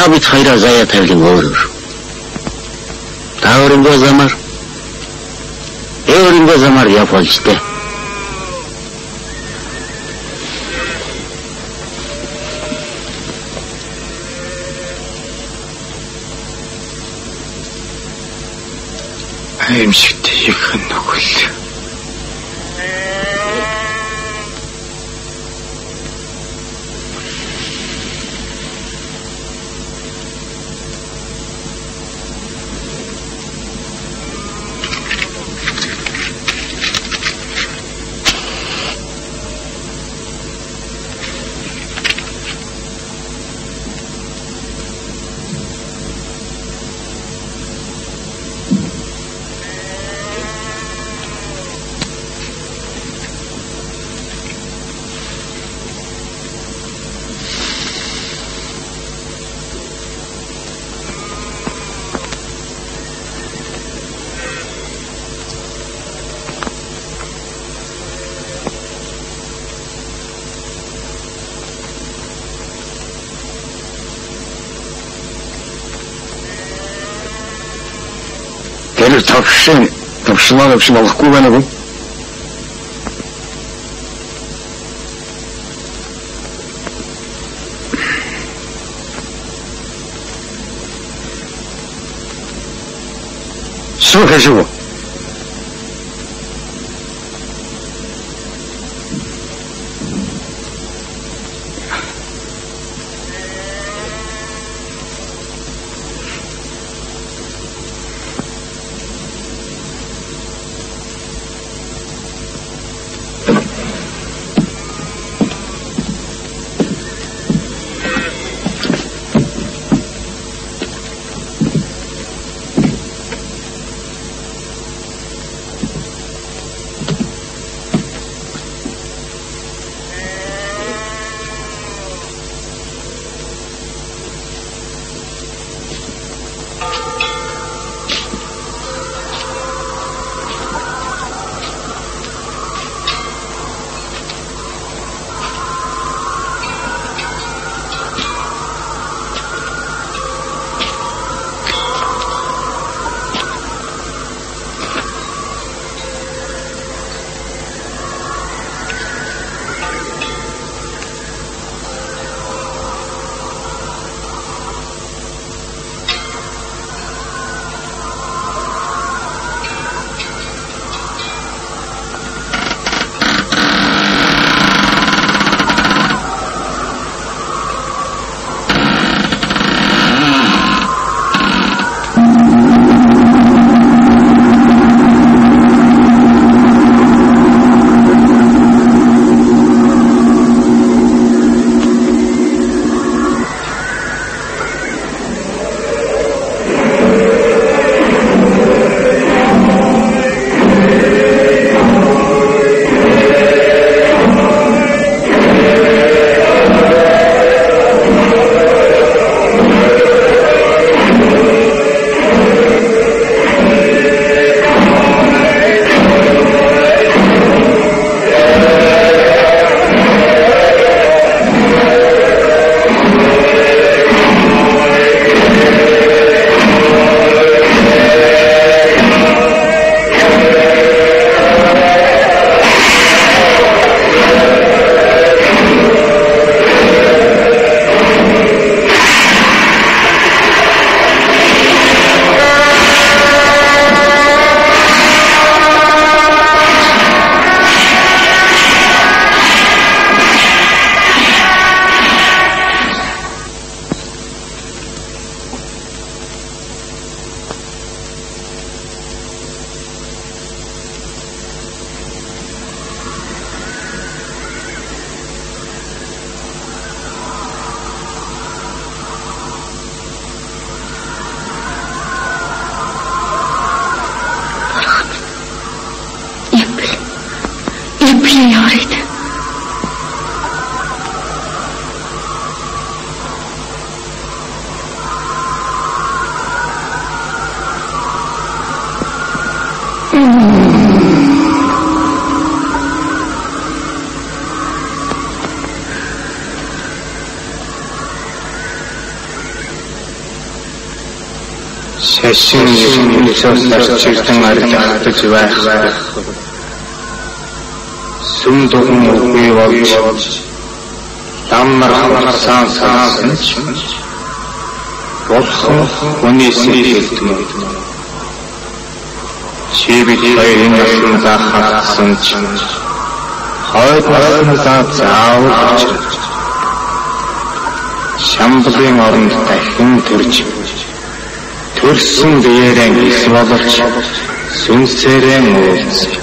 Та бид хоёроо заяа тавилан өөр. Та өөрийнхөө замаар өөрийнхөө замаар явуулж дээ. Аимшигт их нүгэл. Тэр тавшнаа болохгүй байна уу? Слухай. шашин өсөөс арчирдан арилгаж байх. Сүм дугуй үгүй болж даммар хамарсан сансан ч Бурхан хүний сэтгэлд чи бид хоёрын насандаа хатсан ч хойд насандаа заавал Шамблын оронд дахин төрж төрсөн биеэрээ ис болж сүнсээрээ уулзъя.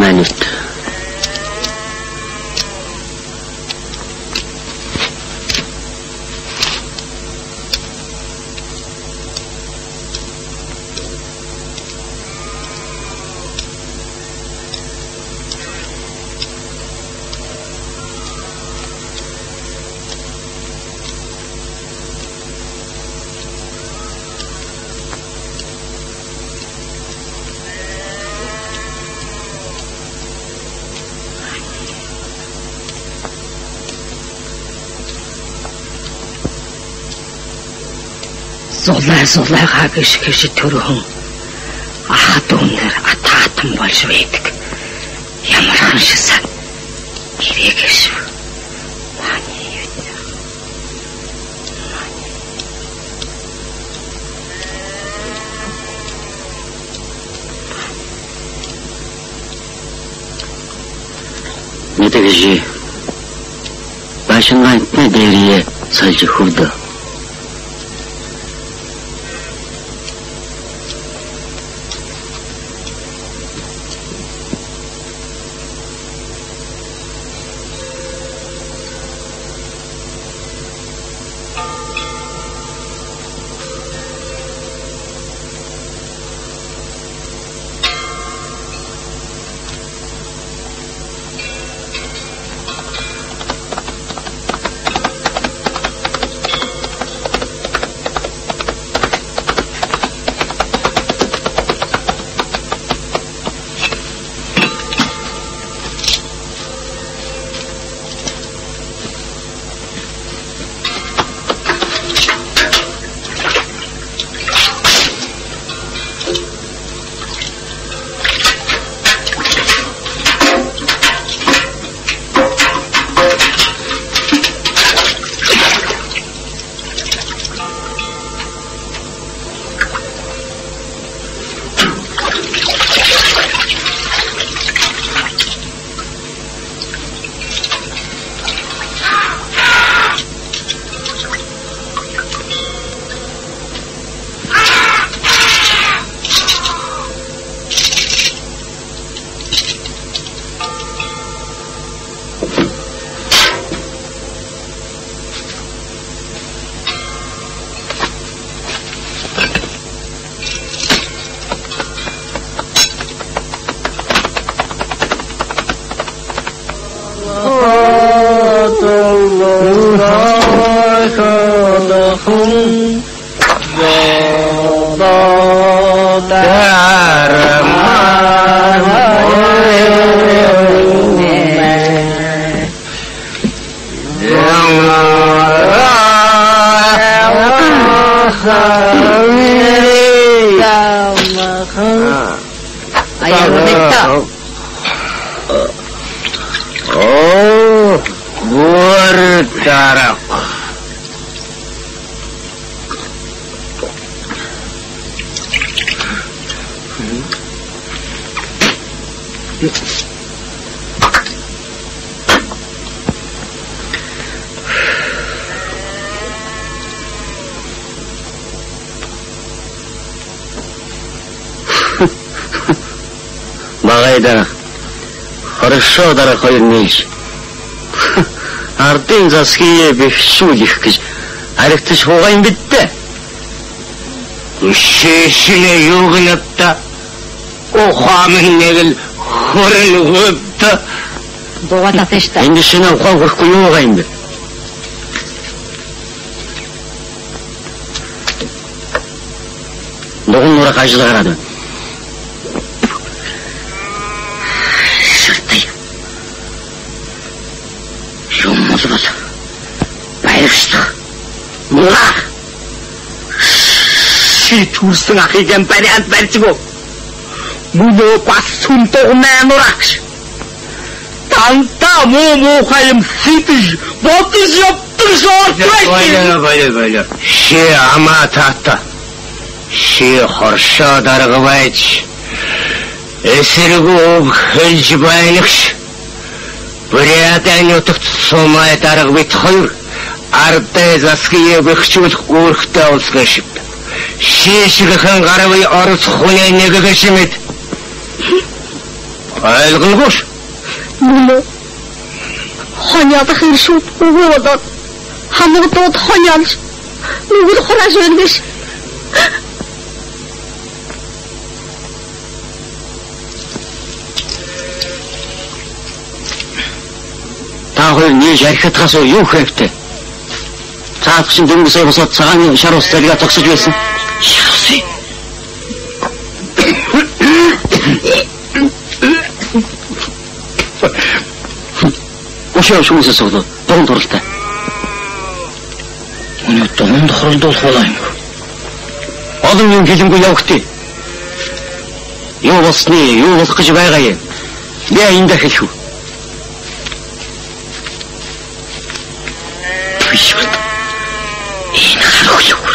Манит. Зулай гიშгэж төрхөн ахад өнөр атаатан болж байдаг. Ямар ханшсан хэрэгэш. Мэдээжи. Башингаан дээрээ салж хөвдө. Ор дарак. Багайда. Хорошо, дорогой меч. Ардын засхие бэхшүүлэх гэж харигдаж хугаа юм битээ. Үшээшээ юу гэнэта? Ухаамын нэг л хөрөлгөд. Дугаалаа шүү дээ. Энд шинэ ухаан хөрөхгүй юу байгаа юм бэ? Ногоон нураа гажлагаараад байна. Шийдвэрсэн ахыг юм бариад барьжгүй. Мөнөө бас сүндэг нэмрагш. Танта муухай юм сэтж бодож явдаг шоортой. Баяа. Ши аматата. Ши хоршоо даргавайч. Эсэргүү хэлж байнагш. Бүрээдэн утагт сумай дарга бит хоёр. Ардэ засгие бэхчүүлэх үүрэгтэй улсгай шиг. Шишгхэн гаравын орц хүнээ нэгэх шимэд. Ойлгонгош. Мөлөө. Хоньяадах юм шүү. Өгөөд. Хамгадууд хоньяалж. Нүгэл хурааж байна. Та хоёр нэг ярихтгаас юу хэрэгтэй? Цаавчин дөнгөсөө босоод цагааны шар ус залгаа тогсож байсан. Шарсыг. Ошоо шүүсээс болоо дунд туралтай. Өнөө дунд хоролдуулах болоо юм. Олон юм хэлэмгүй явахтыг. Юу болсны, юу болох гэж байгаа юм. Я энд хэлэх үү. Биш. Энэ харахгүй.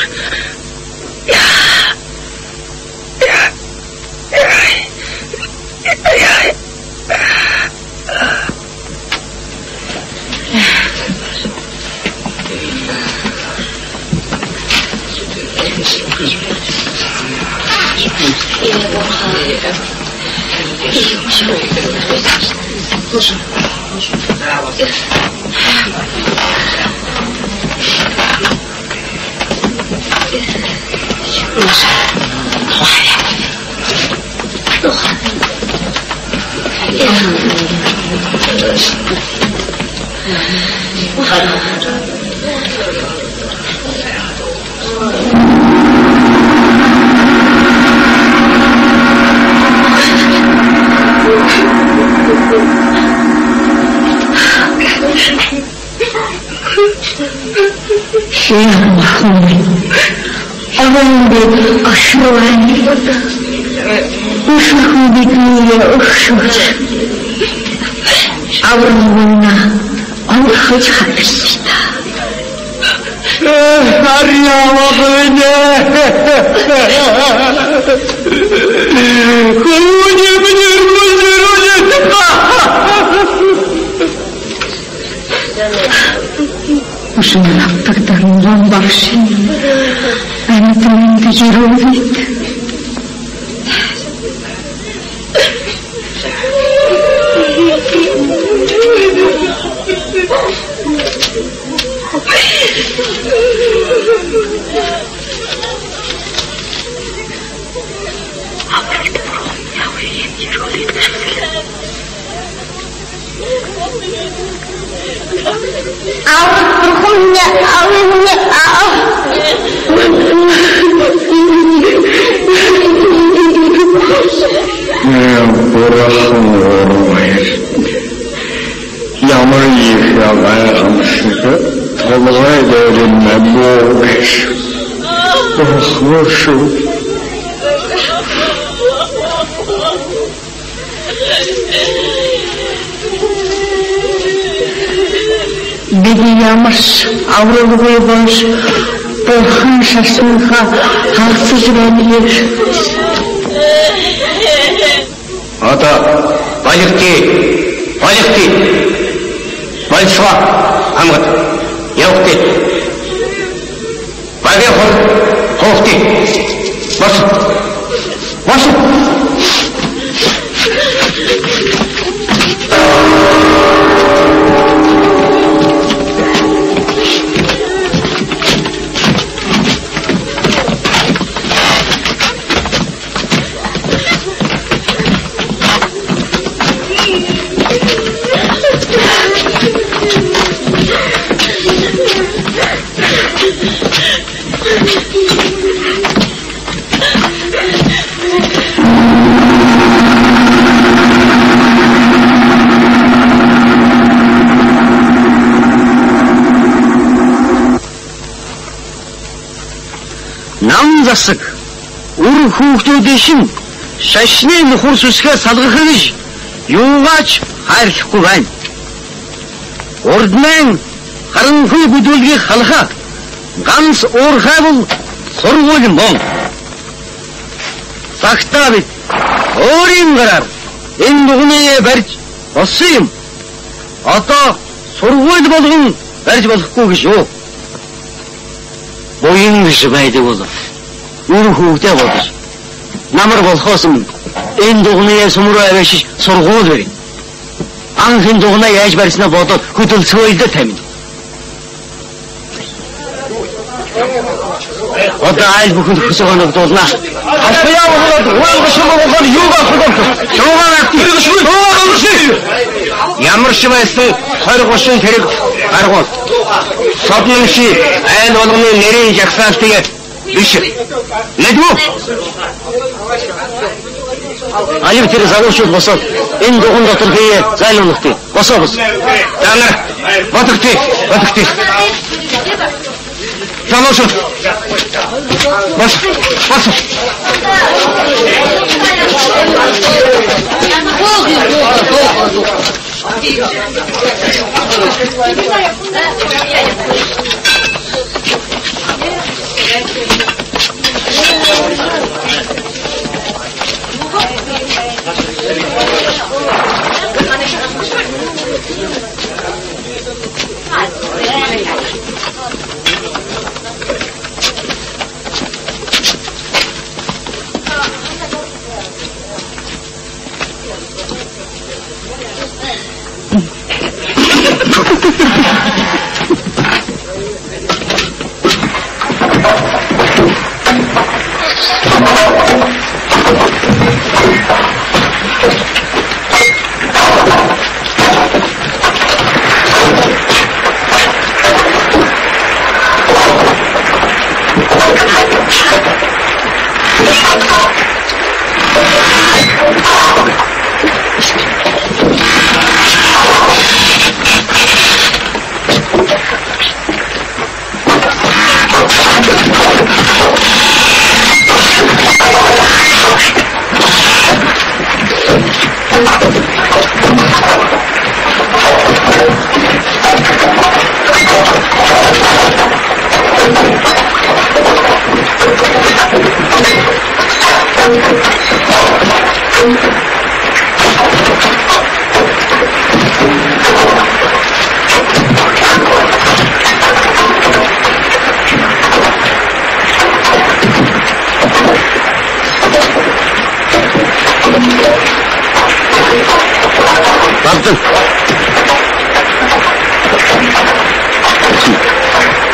Миний ямарч авралгүй болж бурхан шашинха хагасж байна гэж. Одоо баяртай Большва хамгад явахтэй. Багийн хоохтой. Бос. Нам засаг үр хүүхдүүдийн шин шашны нөхөр сүсгээ салгах гэж юугаач хайрлахгүй байна. Урдман харанхуй бүдүүлгийг халахад ганц уурхай бол сургууль мөн. Цагтаа бид өөрийн гараар энэ нүгнээ барьж болсон юм. Одоо сургууль болгон барьж болохгүй гэж юу? Боён гэж байдаг бол үр хүүхдээ бодож намар болохоос энэ дугныг сумруу авааш сургууль барь. Анхын дугнаа яаж барьснаа бодоод хөдөлцөөлдө тамин. Одоо айл бүхэн хөсөөнөд дуулна. Хашаа болоод уйлгаш болгоод юугаа хөгөв. Ямар ч байсан 20 хэрэг аргуул. Содны ши айл болгоны нэрийн жагсаалтыг биш. Нэггүй. Аяр тэр залуучууд босоод энэ дугуун дотор хий зайлуулахтыг. Босоо. Та нар бодогтой. Залуучууд. Бос.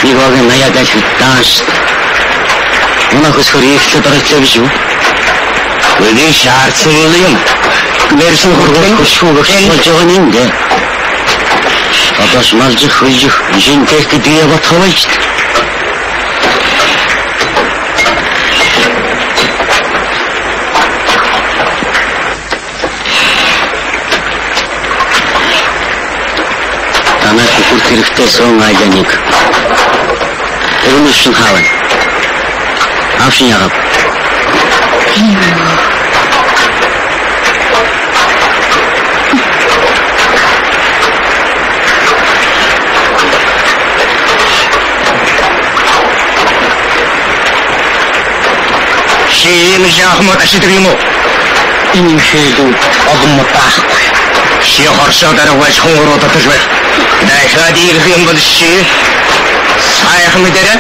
Иговын наядаг тааш. Унахс хөрийгч дараач юу? Үгүй шаарц юм. Мэрсэн хургуулах шүүгч болж байгаа юм дээ. Адаш малж хүйж жинтэй гэдээ батхавч. Танай хурд хэрэгтэй сон айданик. Önüşün havan. Afşin yağıp. Шин жахмат ашидаг юм уу? Энэ хэлүү огом таахгүй. Ши хоршоо дараач хоороо татаж бай. Дахиад ирэх юм бол ши сайхан мэдэрэ.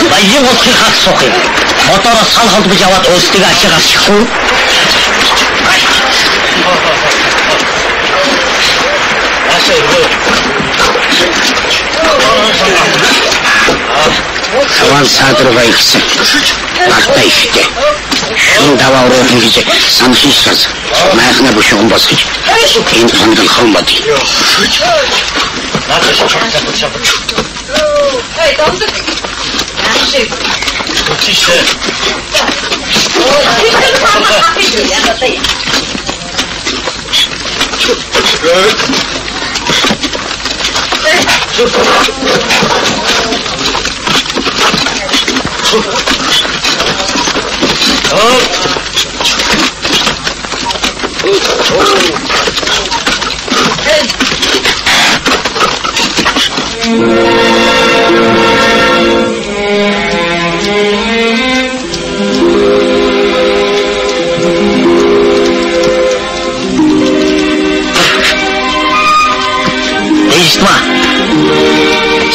Баян улсын хас сухыг мотороос сал холбож аваад өөрсдөө ашиглаж шихгүй. Хаван садрага ихсэн. Багтаа ихтэй. Шин даваа уруу хийж самшишсаз майхна бушгон босгож. Энэ хондог хомбод. Эй, домдог. Ашиг. Тише.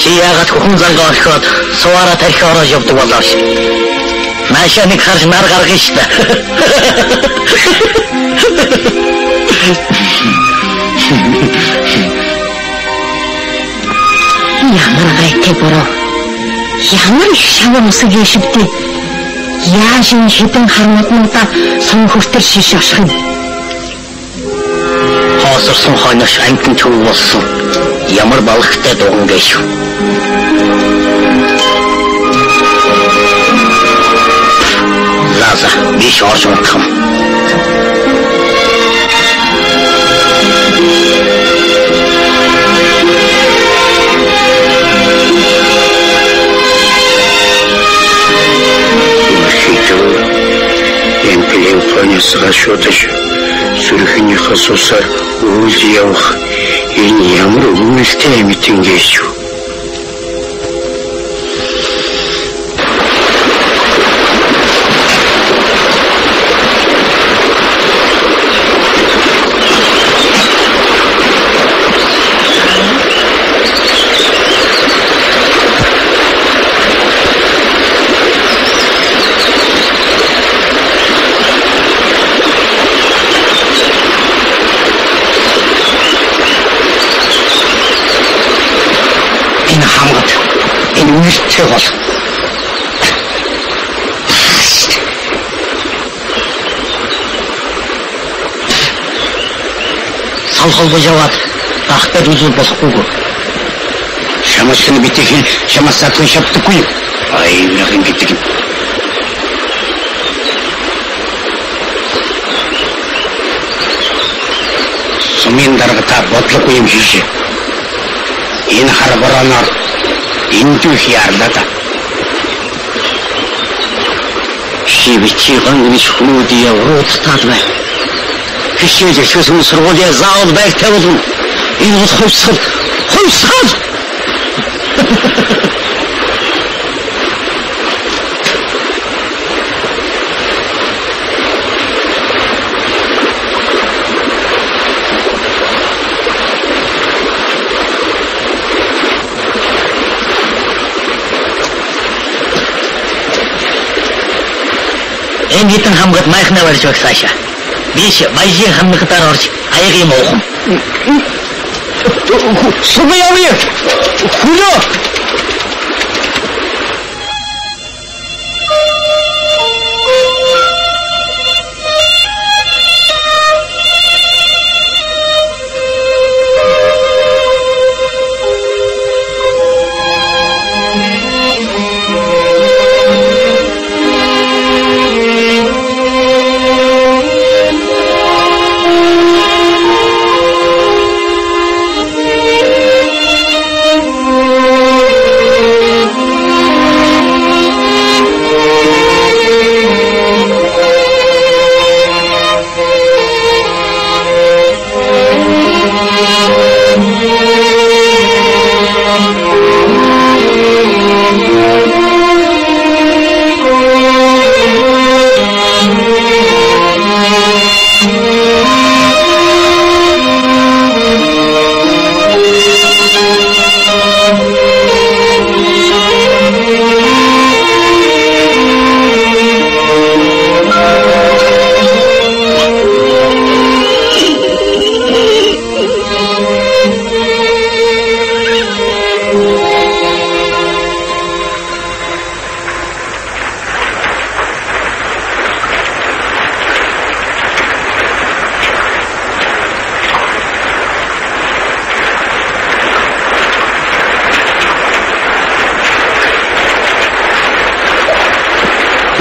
Яагаад хүн зангаа орхиод сууаараа тарих орож явдаг болоо ш. Машаа нэг харж нар гаргана ш. Ямар гайтай бороо. Ямар их шавар усаг яшивтэй. Яаж энэ хитэн хармаднуудаа сон хүртэр шиш аших юм. Хоосорсон хойнош амтэн төв болсон. Ямар балхтай дуган гээш. Лаза биш орж унтах юм. Эмплеуфанисга шотож сүрхний хасусаар үйл явах энэ ямар үнэлтэй митинг гээш. нэртэй бол. Солхолгож яваад дахтад үзүүл болохгүйг. Шамасны битгий шамасаатын шаптгүй. Аймагын гэдэг юм. Сумын дарагта бодлогүй юм хийшээ. Энэ харбаранаар эндүү хийрлаа. Шивичи гангнич хүмүүдий явууд таалбай. Хичээж өссөн сургуулийн заавал байртай болно. Энэ бол хувьсгал. Энэ хитэн хамгад майхнаа барьж багсаашаа. Биш баяжийн хамнагтаар орж аягийн муухан. Сумын явъя. Хөлөө.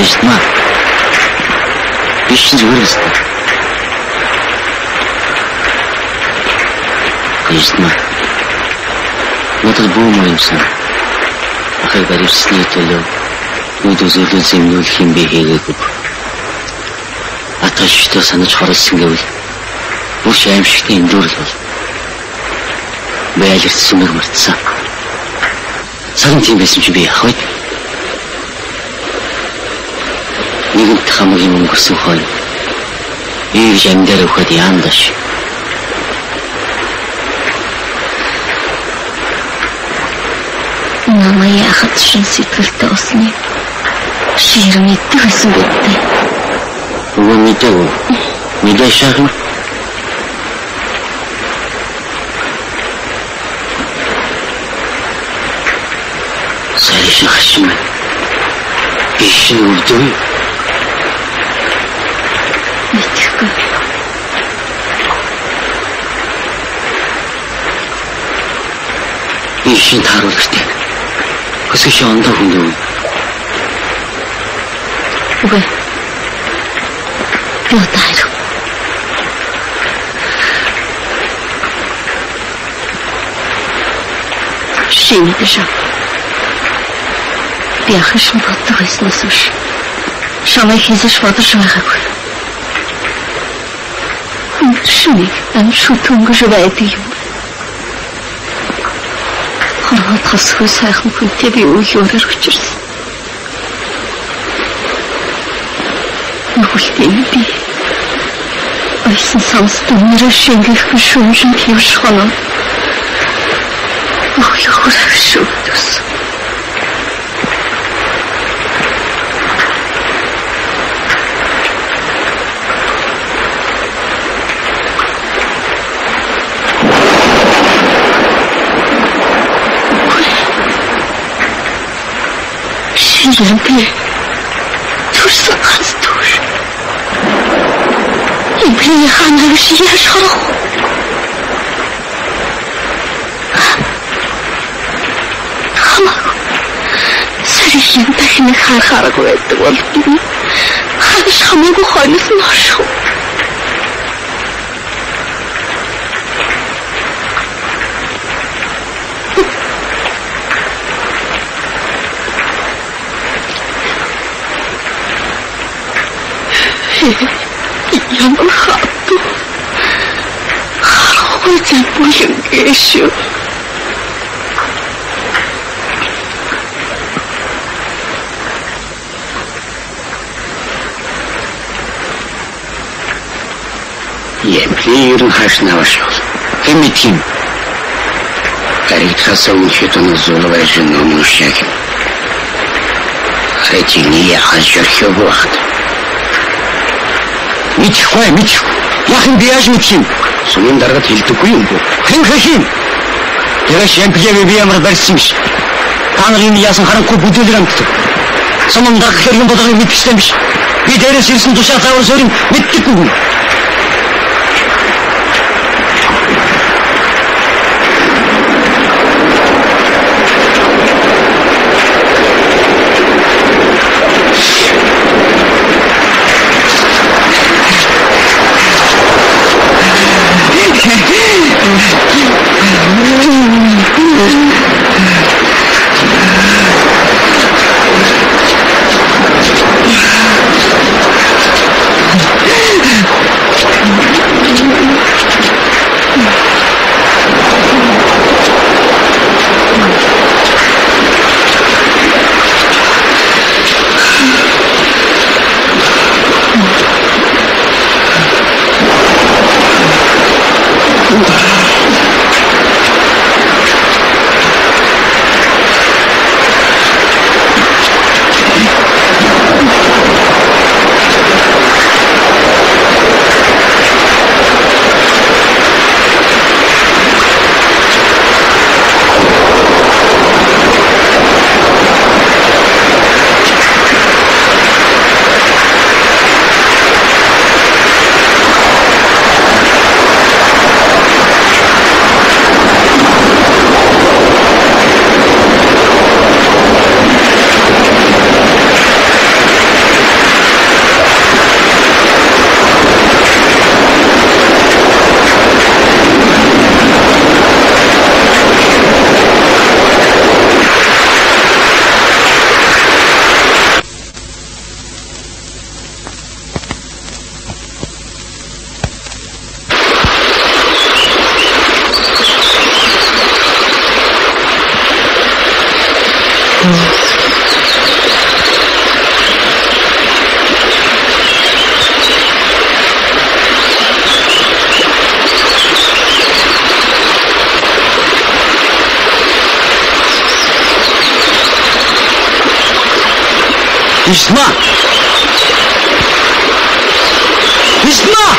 Ишма. Ишин зүгээр өстө. Ишма. Надад бүүмөө юмсан. Ахыг барьсны төлөө үдүзүүлэн зэмнүүлэх юм би хийгээгүй. Аташтай санаж хорсон гэвэл бүх аимшигтын эндүрэл бол. Байлэрт сүмэг мартсан. Сарын тийм байсан чи би яах вэ? Нэгэнт хамгийн өнгөрсөн хойно ийж амьдаар өгөхөд яандаш. Намайг яхад шин сэтгэлтэй усны шир мэддэг байсан бидтэй. Өвөө мэдээгүй. Мэдээ шахна. Сайшин хашим. Ишин үлдээ. Мэдхгүй. Ишин тааруулжтэй. Көсөж ондоо хүндөө. Үгүй. Бotaro. Шинэдэш. Би ахшин боддог байснаас биш. Шамай хийсэж бодож байгаагүй. Шинэ амшгүй өнгөж байдаг юм. Хорвот хасгүй сайхан хүнтэй би үеөрөөр хүчирсэн. Нүхэлтэй би. Айсан сонсдог нэр шингэхгүй шүүмжин хийвш хоноо. Ох яхор шүүдэс. Ямпли төрсөн ганц төр. Ямпли ханаа шияш харах. Сарих ямпахны харахааргүй байдаг бол хагас хамаагүй хойноос нь орших. Ямар хатуу харахгүй зэмбүлэн гээшүү. Ямпли ерөн хааш наваш бол. Хэн мэдхийн. Харигдхаас өмнөхөд нь зулвай жин номшиг. Хэтиний хажирхөө багт. Мэдхгүй. Яхан биаж мэдхийн. Сумын дарагт хэлдэггүй юм бо. Хэн хэхийн. Тэрэж Ямплиг би ямар барьсан биш. Та нарын яасан харанхуй бүдүүлэр амтдаг. Сумын дараг хэрхэн бодлого мэдчихсэн биш. Би дээрээс ирсэн тушаа цаавар сөрийн мэддэггүй. Весна!